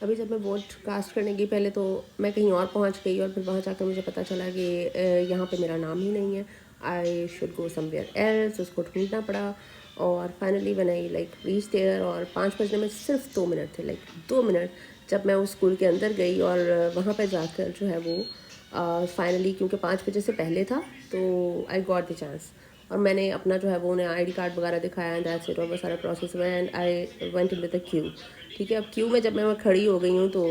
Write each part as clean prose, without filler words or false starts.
अभी जब मैं वोट कास्ट करने गई पहले तो मैं कहीं और पहुंच गई और फिर वहाँ जाकर मुझे पता चला कि यहाँ पे मेरा नाम ही नहीं है, I should go somewhere else, उसको ढूंढना पड़ा। और finally when I like reach there, और 5 बजने में सिर्फ 2 मिनट थे, लाइक 2 मिनट, जब मैं उस स्कूल के अंदर गई और वहाँ पर जाकर जो है वो फाइनली, क्योंकि 5 बजे से पहले था, तो आई गॉट द चांस। और मैंने अपना जो है वो उन्हें आईडी कार्ड वगैरह दिखाया एंड दैट्स इट, और वो सारा प्रोसेस हुआ and I went into the Q. ठीक है, अब क्यू में जब मैं खड़ी हो गई हूँ तो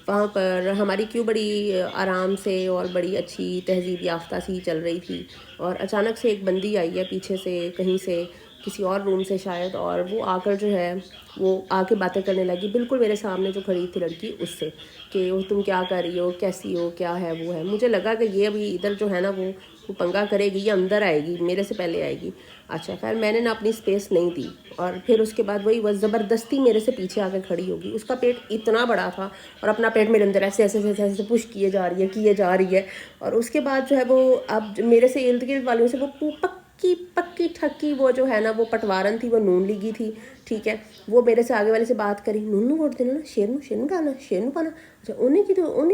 वहाँ पर हमारी क्यू बड़ी आराम से और बड़ी अच्छी तहजीब याफ्ता सी चल रही थी, और अचानक से एक बंदी आई है पीछे से, कहीं से किसी और रूम से शायद, और वो आकर जो है वो आके बातें करने लगी बिल्कुल मेरे सामने जो खड़ी थी लड़की उससे, कि वो तुम क्या कर रही हो, कैसी हो, क्या है वो है। मुझे लगा कि ये अभी इधर जो है ना वो पंगा करेगी, ये अंदर आएगी, मेरे से पहले आएगी। अच्छा, खैर मैंने ना अपनी स्पेस नहीं दी, और फिर उसके बाद वही वह ज़बरदस्ती मेरे से पीछे आकर खड़ी होगी। उसका पेट इतना बड़ा था और अपना पेट मेरे अंदर ऐसे ऐसे ऐसे ऐसे पुश किए जा रही है। और उसके बाद जो है वो अब मेरे से इर्द गिर्द वालों से वो पक्की ठक्की वो जो है ना वो पटवारन थी, वो नून लीगी थी। ठीक है, वो मेरे से आगे वाले से बात करी, नूनू वोट देना ना, शेर पाना। अच्छा, उन्हें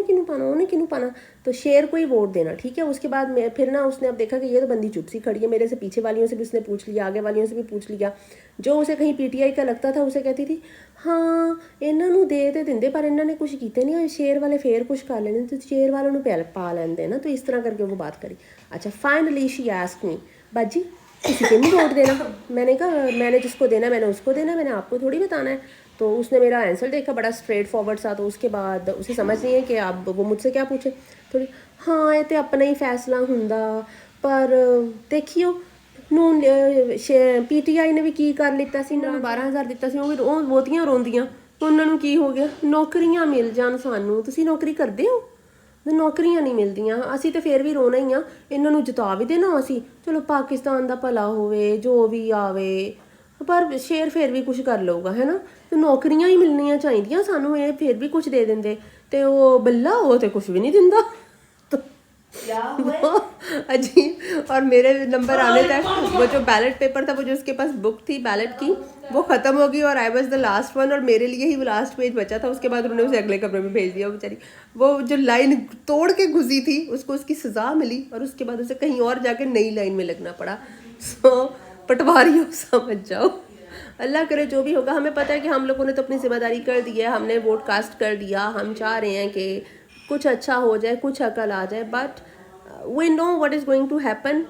क्यों पाना, तो शेर को ही वोट देना। ठीक है, उसके बाद मैं फिर ना उसने अब देखा कि ये तो बंदी चुप सी खड़ी है, मेरे से पीछे वालियों से भी उसने पूछ लिया, आगे वालियों से भी पूछ लिया। जो उसे कहीं पीटीआई का लगता था उसे कहती थी हाँ इन्हों दे तो देंगे पर इन्होंने कुछ किया नहीं, शेर वाले फिर कुछ कर लेने, तो शेर वालों ने पा लेंदे ना। तो इस तरह करके वो बात करी। अच्छा, फाइनली शी आस्क्ड मी, बाजी किसी को नहीं वोट देना। मैंने कहा मैंने जिसको देना मैंने उसको देना, मैंने आपको थोड़ी बताना है। तो उसने मेरा आंसर देखा बड़ा स्ट्रेट फॉरवर्ड सा, तो उसके बाद उसे समझ नहीं है कि अब वो मुझसे क्या पूछे। थोड़ी हाँ ये तो अपना ही फैसला हुंदा, पर देखियो नून पीटीआई ने भी की कर लिता सी, उन्होंने 12,000 ਦਿੱਤਾ ਸੀ, ਉਹ ਵੀ ਬਹੁਤੀਆਂ ਰੋਂਦੀਆਂ। ਉਹਨਾਂ ਨੂੰ ਕੀ ਹੋ ਗਿਆ, ਨੌਕਰੀਆਂ ਮਿਲ ਜਾਣ ਸਾਨੂੰ, ਤੁਸੀਂ ਨੌਕਰੀ ਕਰਦੇ ਹੋ, ਨੌਕਰੀਆਂ ਨਹੀਂ ਮਿਲਦੀਆਂ, ਅਸੀਂ ਤਾਂ ਫਿਰ ਵੀ ਰੋਣਾ ਹੀ ਆ, ਇਹਨਾਂ ਨੂੰ ਜਿਤਾ ਵੀ ਦੇਣਾ ਅਸੀਂ, ਚਲੋ ਪਾਕਿਸਤਾਨ ਦਾ ਭਲਾ ਹੋਵੇ ਜੋ ਵੀ ਆਵੇ, ਪਰ ਸ਼ੇਰ ਫਿਰ ਵੀ ਕੁਝ ਕਰ ਲਊਗਾ ਹੈ ਨਾ, ਤੇ ਨੌਕਰੀਆਂ ਹੀ ਮਿਲਣੀਆਂ ਚਾਹੀਦੀਆਂ ਸਾਨੂੰ, ਇਹ ਫਿਰ ਵੀ ਕੁਝ ਦੇ ਦਿੰਦੇ। ਤੇ ਉਹ ਬੱਲਾ ਉਹ ਤੇ ਕੁਝ ਵੀ ਨਹੀਂ ਦਿੰਦਾ। अजीब। और मेरे नंबर आने तक वो जो बैलेट पेपर था, वो जो उसके पास बुक थी बैलेट की, वो ख़त्म हो गई और I was the last one, और मेरे लिए ही वो लास्ट पेज बचा था। उसके बाद उन्होंने उसे अगले कमरे में भेज दिया। बेचारी वो जो लाइन तोड़ के घुसी थी उसको उसकी सज़ा मिली, और उसके बाद उसे कहीं और जाके नई लाइन में लगना पड़ा। सो पटवारियों समझ जाओ, अल्लाह करे जो भी होगा। हमें पता है कि हम लोगों ने तो अपनी जिम्मेदारी कर दी है, हमने वोट कास्ट कर दिया, हम चाह रहे हैं कि कुछ अच्छा हो जाए, कुछ अकल आ जाए, but we know what is going to happen.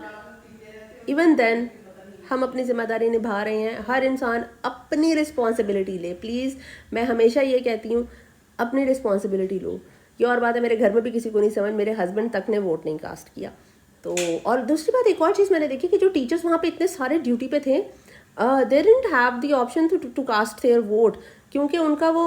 Even then हम अपनी ज़िम्मेदारी निभा रहे हैं। हर इंसान अपनी रिस्पॉन्सिबिलिटी ले, प्लीज़। मैं हमेशा ये कहती हूँ अपनी रिस्पॉन्सिबिलिटी लो। ये और बात है, मेरे घर में भी किसी को नहीं समझ, मेरे हस्बैंड तक ने वोट नहीं कास्ट किया। तो और दूसरी बात, एक और चीज़ मैंने देखी कि जो टीचर्स वहाँ पे इतने सारे ड्यूटी पे थे, they didn't have the option to cast their vote, क्योंकि उनका वो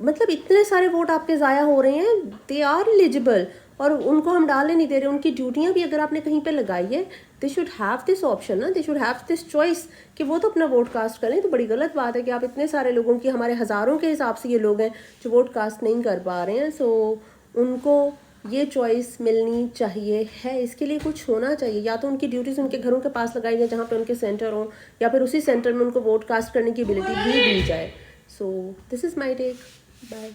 मतलब इतने सारे वोट आपके ज़ाया हो रहे हैं, दे आर एलिजिबल, और उनको हम डालने नहीं दे रहे। उनकी ड्यूटियाँ भी अगर आपने कहीं पे लगाई है, they should have this option ना, they should have this choice कि वो तो अपना वोट कास्ट करें। तो बड़ी गलत बात है कि आप इतने सारे लोगों की, हमारे हज़ारों के हिसाब से ये लोग हैं जो वोट कास्ट नहीं कर पा रहे हैं। सो उनको ये चॉइस मिलनी चाहिए है, इसके लिए कुछ होना चाहिए। या तो उनकी ड्यूटीज़ उनके घरों के पास लगाई जाए जहाँ पे उनके सेंटर हों, या फिर उसी सेंटर में उनको वोट कास्ट करने की एबिलिटी भी दी जाए। So this is my take, bye.